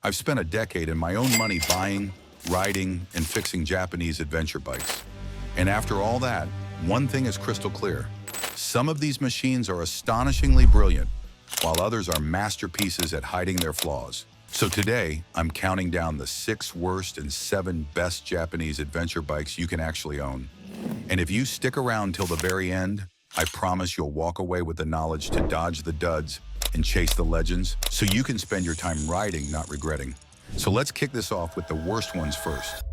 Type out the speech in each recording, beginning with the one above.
I've spent a decade and my own money buying, riding, and fixing Japanese adventure bikes. And after all that, one thing is crystal clear. Some of these machines are astonishingly brilliant, while others are masterpieces at hiding their flaws. So today, I'm counting down the 6 worst and 7 best Japanese adventure bikes you can actually own. And if you stick around till the very end, I promise you'll walk away with the knowledge to dodge the duds and chase the legends, so you can spend your time riding, not regretting. So let's kick this off with the worst ones first.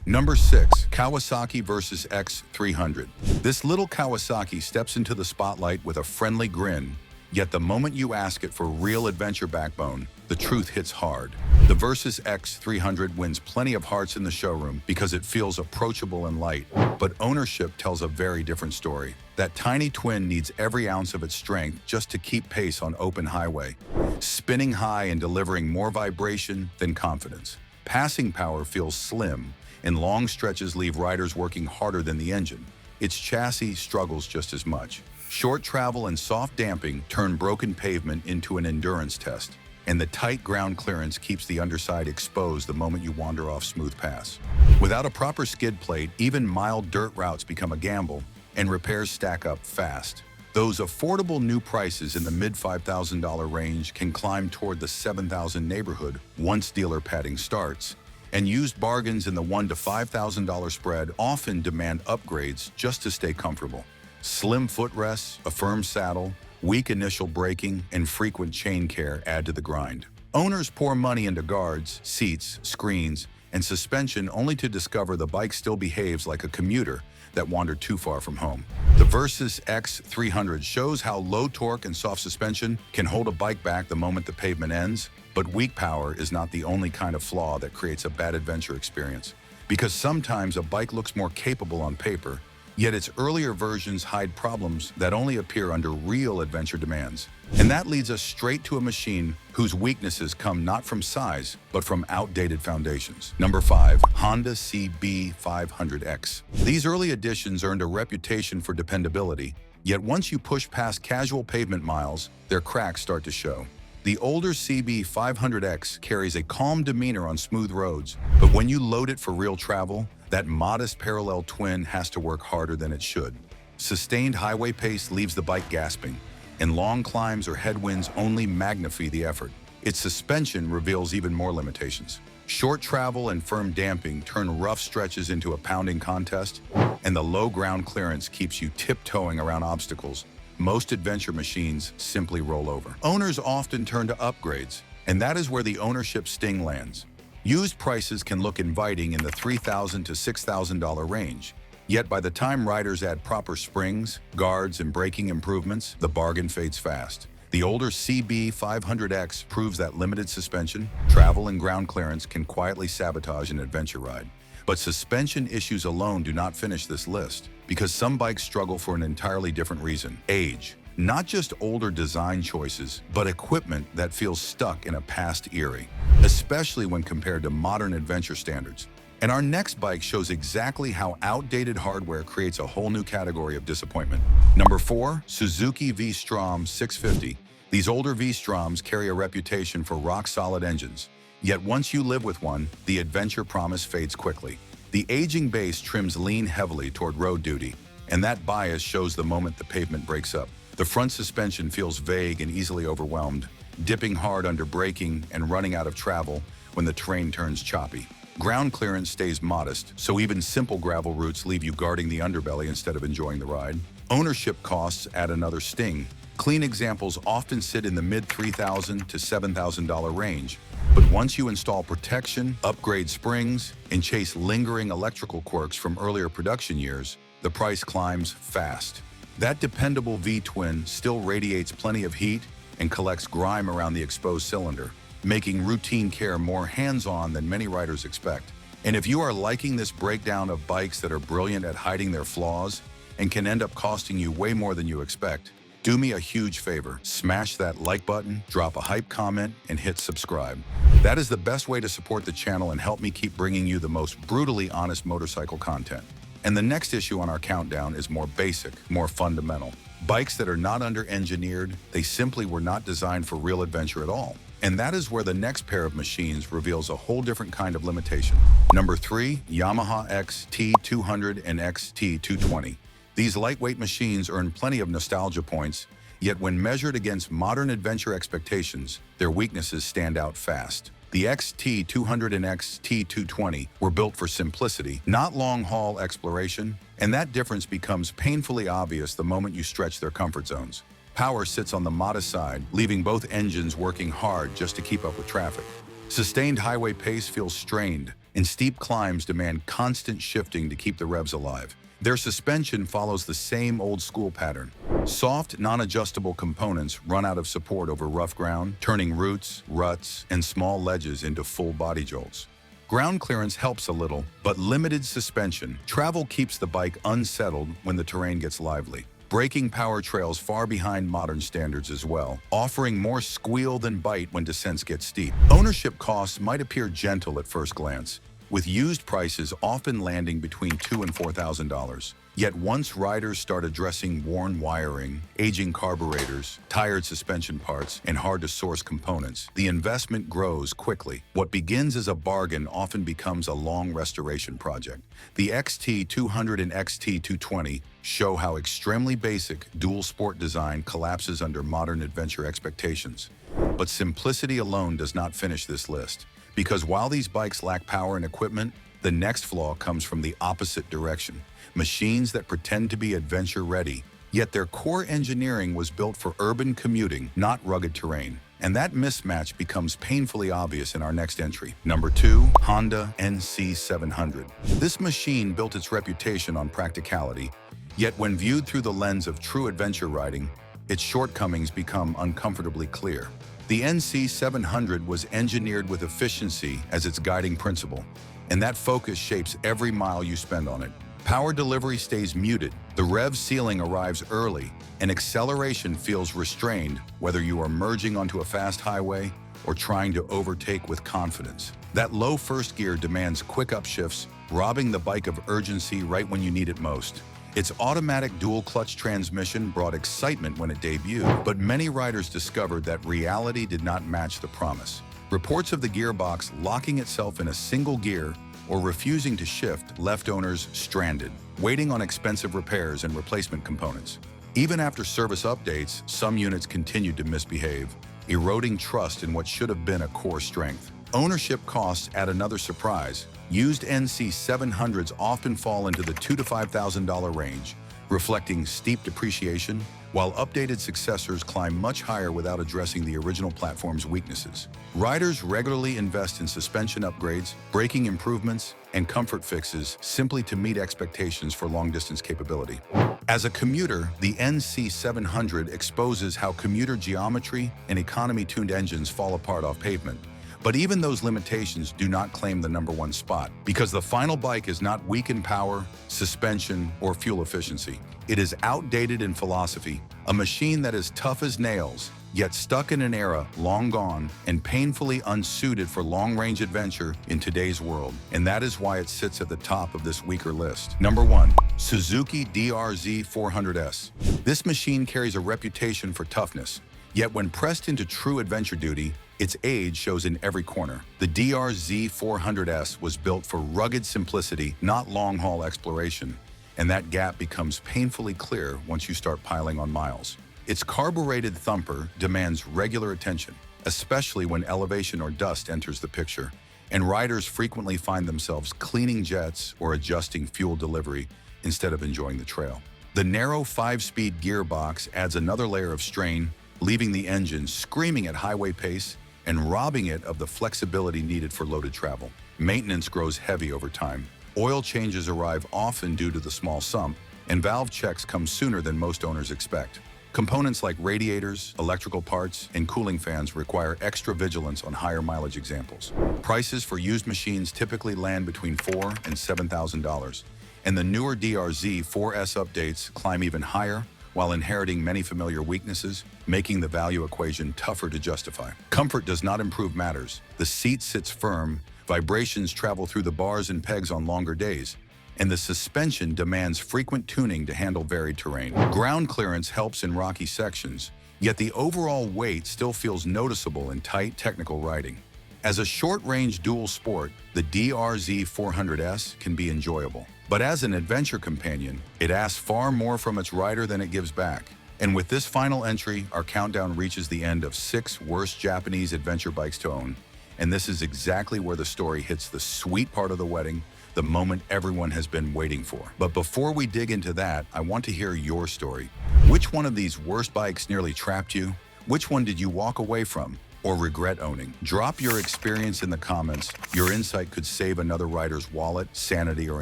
Number 6, Kawasaki Versys-X 300. This little Kawasaki steps into the spotlight with a friendly grin, yet the moment you ask it for real adventure backbone, the truth hits hard. The Versys-X 300 wins plenty of hearts in the showroom because it feels approachable and light, but ownership tells a very different story. That tiny twin needs every ounce of its strength just to keep pace on open highway, spinning high and delivering more vibration than confidence. Passing power feels slim, and long stretches leave riders working harder than the engine. Its chassis struggles just as much. Short travel and soft damping turn broken pavement into an endurance test, and the tight ground clearance keeps the underside exposed the moment you wander off smooth paths. Without a proper skid plate, even mild dirt routes become a gamble, and repairs stack up fast. Those affordable new prices in the mid-$5,000 range can climb toward the $7,000 neighborhood once dealer padding starts, and used bargains in the $1,000 to $5,000 spread often demand upgrades just to stay comfortable. Slim footrests, a firm saddle, weak initial braking, and frequent chain care add to the grind. Owners pour money into guards, seats, screens, and suspension only to discover the bike still behaves like a commuter that wandered too far from home. The Versys-X 300 shows how low torque and soft suspension can hold a bike back the moment the pavement ends, but weak power is not the only kind of flaw that creates a bad adventure experience. Because sometimes a bike looks more capable on paper, yet its earlier versions hide problems that only appear under real adventure demands. And that leads us straight to a machine whose weaknesses come not from size, but from outdated foundations. Number 5, Honda CB500X. These early editions earned a reputation for dependability, yet once you push past casual pavement miles, their cracks start to show. The older CB500X carries a calm demeanor on smooth roads, but when you load it for real travel, that modest parallel twin has to work harder than it should. Sustained highway pace leaves the bike gasping, and long climbs or headwinds only magnify the effort. Its suspension reveals even more limitations. Short travel and firm damping turn rough stretches into a pounding contest, and the low ground clearance keeps you tiptoeing around obstacles. Most adventure machines simply roll over. Owners often turn to upgrades, and that is where the ownership sting lands. Used prices can look inviting in the $3,000 to $6,000 range, yet by the time riders add proper springs, guards, and braking improvements, the bargain fades fast. The older CB500X proves that limited suspension, travel, and ground clearance can quietly sabotage an adventure ride. But suspension issues alone do not finish this list, because some bikes struggle for an entirely different reason: age. Not just older design choices, but equipment that feels stuck in a past era, especially when compared to modern adventure standards. And our next bike shows exactly how outdated hardware creates a whole new category of disappointment. Number 4, Suzuki V-Strom 650. These older V-Stroms carry a reputation for rock-solid engines. Yet once you live with one, the adventure promise fades quickly. The aging base trims lean heavily toward road duty, and that bias shows the moment the pavement breaks up. The front suspension feels vague and easily overwhelmed, dipping hard under braking and running out of travel when the terrain turns choppy. Ground clearance stays modest, so even simple gravel routes leave you guarding the underbelly instead of enjoying the ride. Ownership costs add another sting. Clean examples often sit in the mid-$3,000 to $7,000 range, but once you install protection, upgrade springs, and chase lingering electrical quirks from earlier production years, the price climbs fast. That dependable V-twin still radiates plenty of heat and collects grime around the exposed cylinder, making routine care more hands-on than many riders expect. And if you are liking this breakdown of bikes that are brilliant at hiding their flaws and can end up costing you way more than you expect, do me a huge favor: smash that like button, drop a hype comment, and hit subscribe. That is the best way to support the channel and help me keep bringing you the most brutally honest motorcycle content. And the next issue on our countdown is more basic, more fundamental. Bikes that are not under-engineered, they simply were not designed for real adventure at all. And that is where the next pair of machines reveals a whole different kind of limitation. Number 3, Yamaha XT200 and XT220. These lightweight machines earn plenty of nostalgia points, yet when measured against modern adventure expectations, their weaknesses stand out fast. The XT200 and XT220 were built for simplicity, not long-haul exploration, and that difference becomes painfully obvious the moment you stretch their comfort zones. Power sits on the modest side, leaving both engines working hard just to keep up with traffic. Sustained highway pace feels strained, and steep climbs demand constant shifting to keep the revs alive. Their suspension follows the same old-school pattern. Soft, non-adjustable components run out of support over rough ground, turning roots, ruts, and small ledges into full body jolts. Ground clearance helps a little, but limited suspension. Travel keeps the bike unsettled when the terrain gets lively. Braking power trails far behind modern standards as well, offering more squeal than bite when descents get steep. Ownership costs might appear gentle at first glance, with used prices often landing between $2,000 and $4,000. Yet once riders start addressing worn wiring, aging carburetors, tired suspension parts, and hard-to-source components, the investment grows quickly. What begins as a bargain often becomes a long restoration project. The XT200 and XT220 show how extremely basic dual sport design collapses under modern adventure expectations. But simplicity alone does not finish this list. Because while these bikes lack power and equipment, the next flaw comes from the opposite direction. Machines that pretend to be adventure-ready, yet their core engineering was built for urban commuting, not rugged terrain. And that mismatch becomes painfully obvious in our next entry. Number 2, Honda NC700. This machine built its reputation on practicality, yet when viewed through the lens of true adventure riding, its shortcomings become uncomfortably clear. The NC700 was engineered with efficiency as its guiding principle, and that focus shapes every mile you spend on it. Power delivery stays muted, the rev ceiling arrives early, and acceleration feels restrained whether you are merging onto a fast highway or trying to overtake with confidence. That low first gear demands quick upshifts, robbing the bike of urgency right when you need it most. Its automatic dual-clutch transmission brought excitement when it debuted, but many riders discovered that reality did not match the promise. Reports of the gearbox locking itself in a single gear or refusing to shift left owners stranded, waiting on expensive repairs and replacement components. Even after service updates, some units continued to misbehave, eroding trust in what should have been a core strength. Ownership costs add another surprise. Used NC700s often fall into the $2,000 to $5,000 range, reflecting steep depreciation, while updated successors climb much higher without addressing the original platform's weaknesses. Riders regularly invest in suspension upgrades, braking improvements, and comfort fixes simply to meet expectations for long-distance capability. As a commuter, the NC700 exposes how commuter geometry and economy-tuned engines fall apart off pavement. But even those limitations do not claim the #1 spot, because the final bike is not weak in power, suspension, or fuel efficiency. It is outdated in philosophy, a machine that is tough as nails, yet stuck in an era long gone and painfully unsuited for long-range adventure in today's world. And that is why it sits at the top of this weaker list. Number 1, Suzuki DR-Z400S. This machine carries a reputation for toughness, yet when pressed into true adventure duty, its age shows in every corner. The DR-Z400S was built for rugged simplicity, not long-haul exploration, and that gap becomes painfully clear once you start piling on miles. Its carbureted thumper demands regular attention, especially when elevation or dust enters the picture, and riders frequently find themselves cleaning jets or adjusting fuel delivery instead of enjoying the trail. The narrow 5-speed gearbox adds another layer of strain, leaving the engine screaming at highway pace and robbing it of the flexibility needed for loaded travel. Maintenance grows heavy over time. Oil changes arrive often due to the small sump, and valve checks come sooner than most owners expect. Components like radiators, electrical parts, and cooling fans require extra vigilance on higher mileage examples. Prices for used machines typically land between $4,000 and $7,000, and the newer DR-Z4S updates climb even higher, while inheriting many familiar weaknesses, making the value equation tougher to justify. Comfort does not improve matters. The seat sits firm, vibrations travel through the bars and pegs on longer days, and the suspension demands frequent tuning to handle varied terrain. Ground clearance helps in rocky sections, yet the overall weight still feels noticeable in tight technical riding. As a short-range dual sport, the DR-Z400S can be enjoyable. But as an adventure companion, it asks far more from its rider than it gives back. And with this final entry, our countdown reaches the end of 6 worst Japanese adventure bikes to own. And this is exactly where the story hits the sweet part of the wedding, the moment everyone has been waiting for. But before we dig into that, I want to hear your story. Which one of these worst bikes nearly trapped you? Which one did you walk away from or regret owning? Drop your experience in the comments. Your insight could save another rider's wallet, sanity, or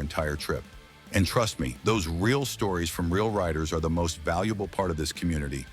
entire trip. And trust me, those real stories from real riders are the most valuable part of this community.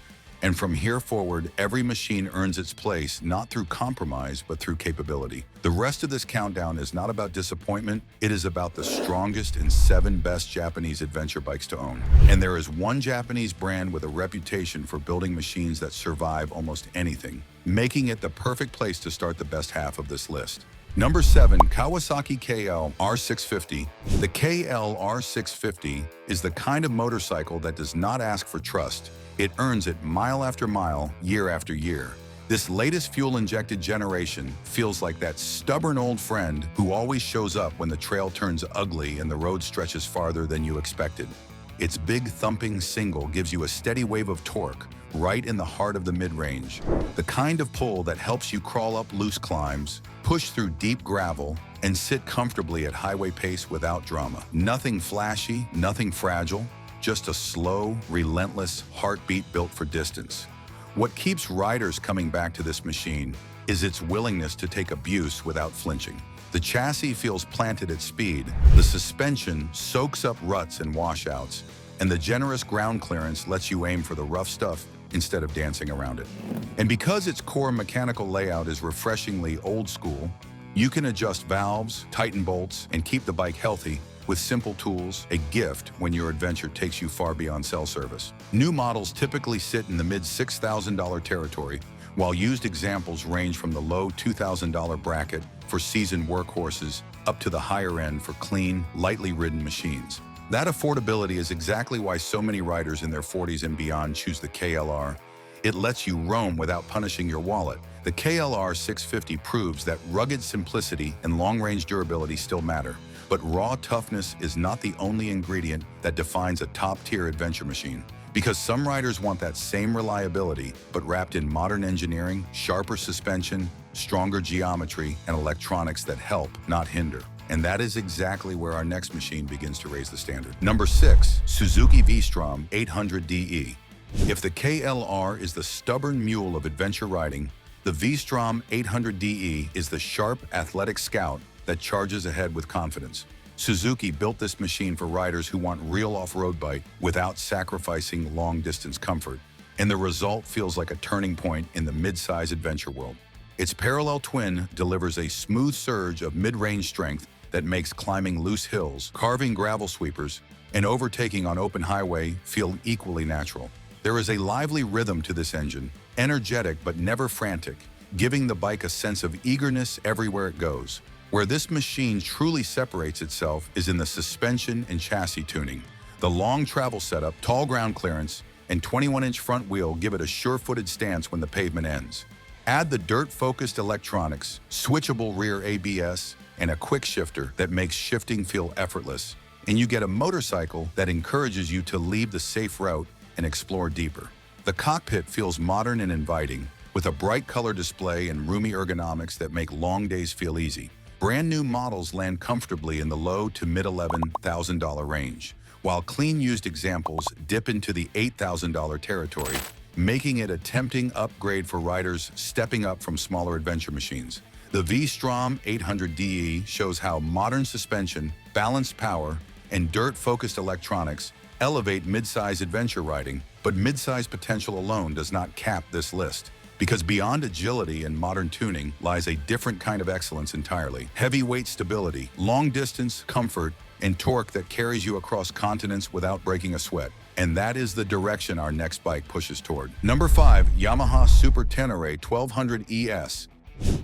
And from here forward, every machine earns its place, not through compromise, but through capability. The rest of this countdown is not about disappointment, it is about the strongest and 7 best Japanese adventure bikes to own. And there is one Japanese brand with a reputation for building machines that survive almost anything, making it the perfect place to start the best half of this list. Number 7, Kawasaki KLR650. The KLR650 is the kind of motorcycle that does not ask for trust. It earns it mile after mile, year after year. This latest fuel-injected generation feels like that stubborn old friend who always shows up when the trail turns ugly and the road stretches farther than you expected. Its big thumping single gives you a steady wave of torque right in the heart of the mid-range. The kind of pull that helps you crawl up loose climbs, push through deep gravel, and sit comfortably at highway pace without drama. Nothing flashy, nothing fragile, just a slow, relentless heartbeat built for distance. What keeps riders coming back to this machine is its willingness to take abuse without flinching. The chassis feels planted at speed, the suspension soaks up ruts and washouts, and the generous ground clearance lets you aim for the rough stuff instead of dancing around it. And because its core mechanical layout is refreshingly old school, you can adjust valves, tighten bolts, and keep the bike healthy with simple tools, a gift when your adventure takes you far beyond cell service. New models typically sit in the mid-$6,000 territory, while used examples range from the low $2,000 bracket for seasoned workhorses up to the higher end for clean, lightly ridden machines. That affordability is exactly why so many riders in their 40s and beyond choose the KLR. It lets you roam without punishing your wallet. The KLR650 proves that rugged simplicity and long-range durability still matter. But raw toughness is not the only ingredient that defines a top-tier adventure machine. Because some riders want that same reliability, but wrapped in modern engineering, sharper suspension, stronger geometry, and electronics that help, not hinder. And that is exactly where our next machine begins to raise the standard. Number 6, Suzuki V-Strom 800DE. If the KLR is the stubborn mule of adventure riding, the V-Strom 800DE is the sharp, athletic scout that charges ahead with confidence. Suzuki built this machine for riders who want real off-road bite without sacrificing long-distance comfort, and the result feels like a turning point in the mid-size adventure world. Its parallel twin delivers a smooth surge of mid-range strength that makes climbing loose hills, carving gravel sweepers, and overtaking on open highway feel equally natural. There is a lively rhythm to this engine, energetic but never frantic, giving the bike a sense of eagerness everywhere it goes. Where this machine truly separates itself is in the suspension and chassis tuning. The long travel setup, tall ground clearance, and 21-inch front wheel give it a sure-footed stance when the pavement ends. Add the dirt-focused electronics, switchable rear ABS, and a quick shifter that makes shifting feel effortless, and you get a motorcycle that encourages you to leave the safe route and explore deeper. The cockpit feels modern and inviting, with a bright color display and roomy ergonomics that make long days feel easy. Brand new models land comfortably in the low to mid-$11,000 range, while clean used examples dip into the $8,000 territory, making it a tempting upgrade for riders stepping up from smaller adventure machines. The V-Strom 800DE shows how modern suspension, balanced power, and dirt-focused electronics elevate mid-size adventure riding, but mid-size potential alone does not cap this list. Because beyond agility and modern tuning lies a different kind of excellence entirely. Heavyweight stability, long-distance comfort, and torque that carries you across continents without breaking a sweat. And that is the direction our next bike pushes toward. Number 5, Yamaha Super Tenere 1200ES.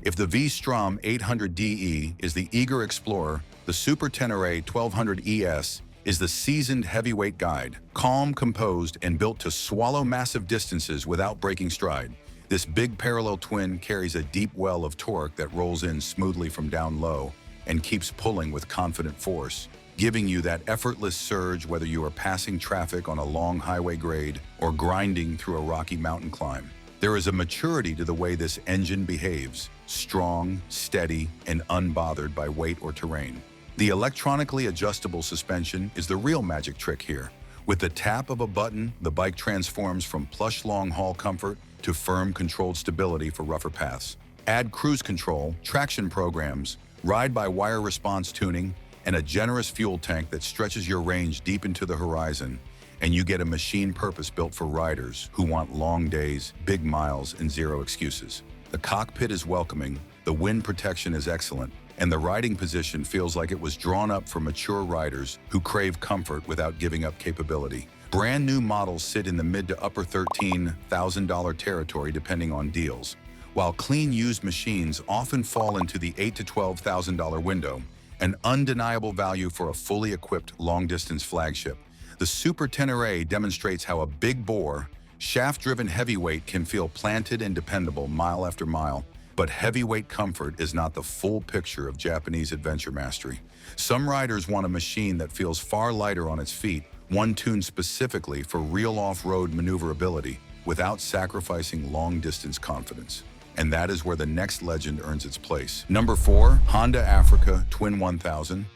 If the V-Strom 800DE is the eager explorer, the Super Tenere 1200ES is the seasoned heavyweight guide, calm, composed, and built to swallow massive distances without breaking stride. This big parallel twin carries a deep well of torque that rolls in smoothly from down low and keeps pulling with confident force, giving you that effortless surge whether you are passing traffic on a long highway grade or grinding through a rocky mountain climb. There is a maturity to the way this engine behaves, strong, steady, and unbothered by weight or terrain. The electronically adjustable suspension is the real magic trick here. With the tap of a button, the bike transforms from plush long-haul comfort to firm, controlled stability for rougher paths. Add cruise control, traction programs, ride-by-wire response tuning, and a generous fuel tank that stretches your range deep into the horizon, and you get a machine purpose-built for riders who want long days, big miles, and zero excuses. The cockpit is welcoming, the wind protection is excellent, and the riding position feels like it was drawn up for mature riders who crave comfort without giving up capability. Brand new models sit in the mid to upper $13,000 territory depending on deals, while clean used machines often fall into the $8,000 to $12,000 window, an undeniable value for a fully equipped long-distance flagship. The Super Tenere demonstrates how a big-bore, shaft-driven heavyweight can feel planted and dependable mile after mile. But heavyweight comfort is not the full picture of Japanese adventure mastery. Some riders want a machine that feels far lighter on its feet, one tuned specifically for real off-road maneuverability without sacrificing long-distance confidence. And that is where the next legend earns its place. Number 4, Honda Africa Twin 1000.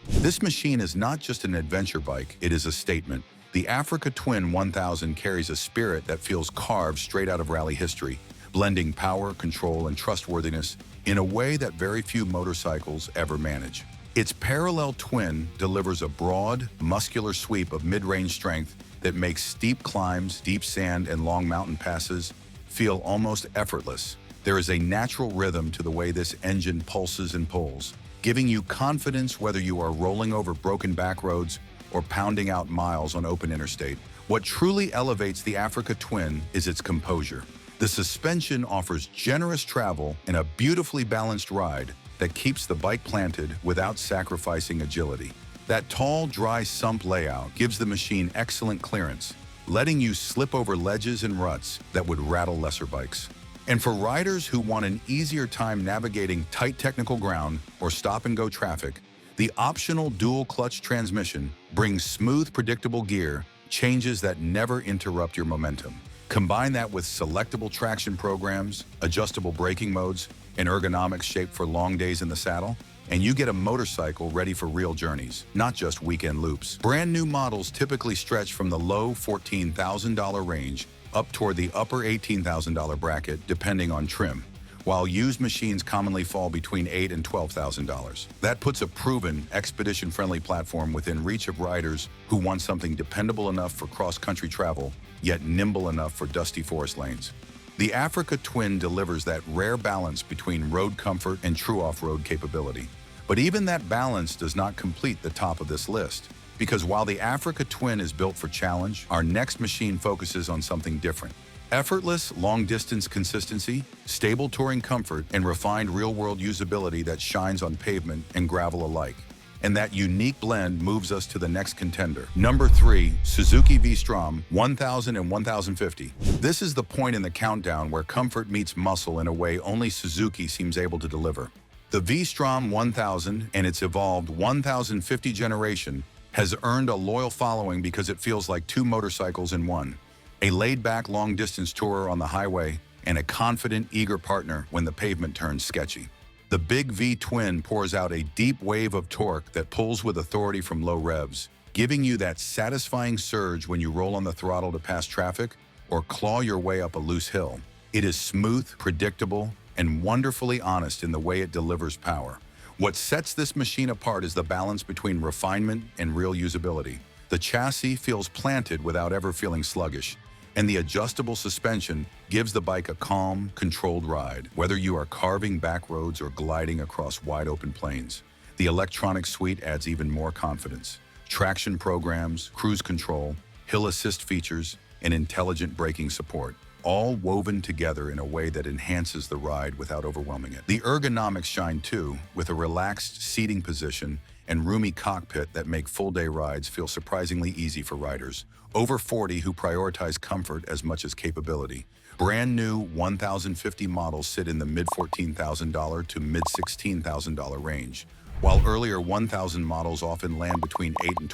This machine is not just an adventure bike, it is a statement. The Africa Twin 1000 carries a spirit that feels carved straight out of rally history, blending power, control, and trustworthiness in a way that very few motorcycles ever manage. Its parallel twin delivers a broad, muscular sweep of mid-range strength that makes steep climbs, deep sand, and long mountain passes feel almost effortless. There is a natural rhythm to the way this engine pulses and pulls, giving you confidence whether you are rolling over broken back roads or pounding out miles on open interstate. What truly elevates the Africa Twin is its composure. The suspension offers generous travel and a beautifully balanced ride that keeps the bike planted without sacrificing agility. That tall, dry sump layout gives the machine excellent clearance, letting you slip over ledges and ruts that would rattle lesser bikes. And for riders who want an easier time navigating tight technical ground or stop-and-go traffic, the optional dual-clutch transmission brings smooth, predictable gear changes that never interrupt your momentum. Combine that with selectable traction programs, adjustable braking modes, and ergonomics shaped for long days in the saddle, and you get a motorcycle ready for real journeys, not just weekend loops. Brand new models typically stretch from the low $14,000 range up toward the upper $18,000 bracket, depending on trim, while used machines commonly fall between $8,000 and $12,000. That puts a proven, expedition-friendly platform within reach of riders who want something dependable enough for cross-country travel, yet nimble enough for dusty forest lanes. The Africa Twin delivers that rare balance between road comfort and true off-road capability. But even that balance does not complete the top of this list, because while the Africa Twin is built for challenge, our next machine focuses on something different. Effortless, long-distance consistency, stable touring comfort, and refined real-world usability that shines on pavement and gravel alike. And that unique blend moves us to the next contender. Number 3, Suzuki V-Strom 1000 and 1050. This is the point in the countdown where comfort meets muscle in a way only Suzuki seems able to deliver. The V-Strom 1000 and its evolved 1050 generation has earned a loyal following because it feels like two motorcycles in one. A laid-back long-distance tourer on the highway and a confident, eager partner when the pavement turns sketchy. The big V-twin pours out a deep wave of torque that pulls with authority from low revs, giving you that satisfying surge when you roll on the throttle to pass traffic or claw your way up a loose hill. It is smooth, predictable, and wonderfully honest in the way it delivers power. What sets this machine apart is the balance between refinement and real usability. The chassis feels planted without ever feeling sluggish, and the adjustable suspension gives the bike a calm, controlled ride, whether you are carving back roads or gliding across wide-open plains. The electronic suite adds even more confidence. Traction programs, cruise control, hill assist features, and intelligent braking support, all woven together in a way that enhances the ride without overwhelming it. The ergonomics shine too, with a relaxed seating position and roomy cockpit that make full-day rides feel surprisingly easy for riders over 40 who prioritize comfort as much as capability. Brand new 1050 models sit in the mid-$14,000 to mid-$16,000 range, while earlier 1000 models often land between $8,000 and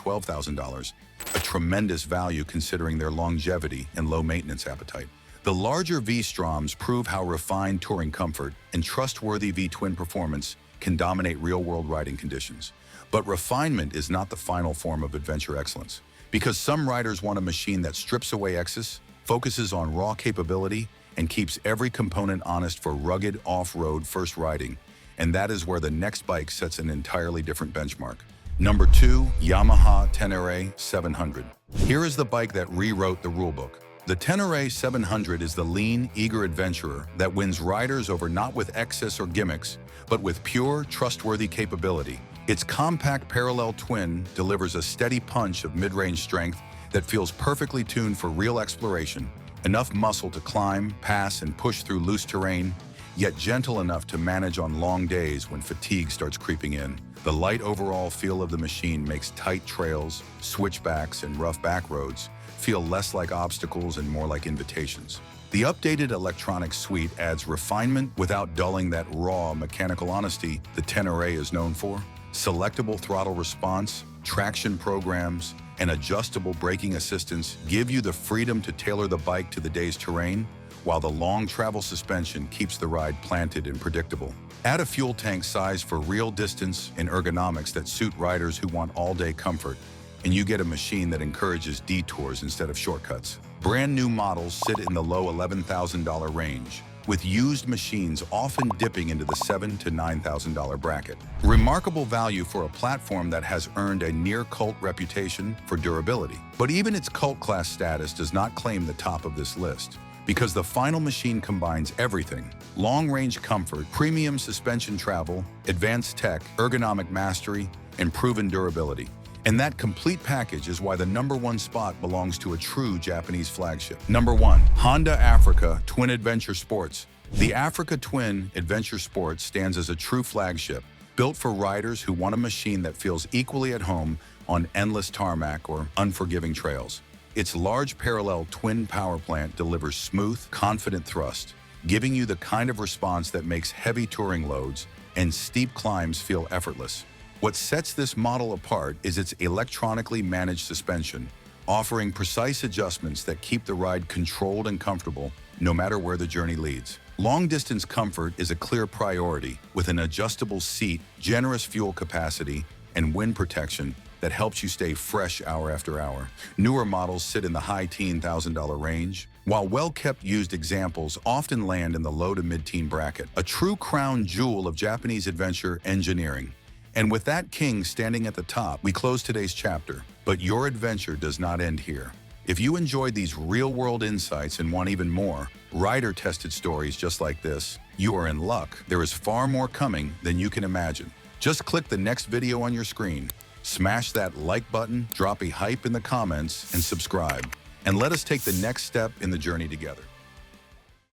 $12,000, a tremendous value considering their longevity and low maintenance appetite. The larger V-Stroms prove how refined touring comfort and trustworthy V-twin performance can dominate real-world riding conditions. But refinement is not the final form of adventure excellence, because some riders want a machine that strips away excess, focuses on raw capability, and keeps every component honest for rugged off-road first riding. And that is where the next bike sets an entirely different benchmark. Number 2, Yamaha Tenere 700. Here is the bike that rewrote the rulebook. The Tenere 700 is the lean, eager adventurer that wins riders over not with excess or gimmicks, but with pure, trustworthy capability. Its compact parallel twin delivers a steady punch of mid-range strength that feels perfectly tuned for real exploration, enough muscle to climb, pass, and push through loose terrain, yet gentle enough to manage on long days when fatigue starts creeping in. The light overall feel of the machine makes tight trails, switchbacks, and rough back roads feel less like obstacles and more like invitations. The updated electronic suite adds refinement without dulling that raw mechanical honesty the Tenere is known for. Selectable throttle response, traction programs, and adjustable braking assistance give you the freedom to tailor the bike to the day's terrain, while the long travel suspension keeps the ride planted and predictable. Add a fuel tank size for real distance and ergonomics that suit riders who want all-day comfort, and you get a machine that encourages detours instead of shortcuts. Brand new models sit in the low $11,000 range, with used machines often dipping into the $7,000 to $9,000 bracket. Remarkable value for a platform that has earned a near-cult reputation for durability. But even its cult class status does not claim the top of this list, because the final machine combines everything: long-range comfort, premium suspension travel, advanced tech, ergonomic mastery, and proven durability. And that complete package is why the #1 spot belongs to a true Japanese flagship. Number 1, Honda Africa Twin Adventure Sports. The Africa Twin Adventure Sports stands as a true flagship, built for riders who want a machine that feels equally at home on endless tarmac or unforgiving trails. Its large parallel twin power plant delivers smooth, confident thrust, giving you the kind of response that makes heavy touring loads and steep climbs feel effortless. What sets this model apart is its electronically managed suspension, offering precise adjustments that keep the ride controlled and comfortable no matter where the journey leads. Long-distance comfort is a clear priority, with an adjustable seat, generous fuel capacity, and wind protection that helps you stay fresh hour after hour. Newer models sit in the high $10,000 range, while well-kept used examples often land in the low to mid-teen bracket. A true crown jewel of Japanese adventure engineering. And with that king standing at the top, we close today's chapter. But your adventure does not end here. If you enjoyed these real-world insights and want even more rider-tested stories just like this, you are in luck. There is far more coming than you can imagine. Just click the next video on your screen, smash that like button, drop a hype in the comments, and subscribe. And let us take the next step in the journey together.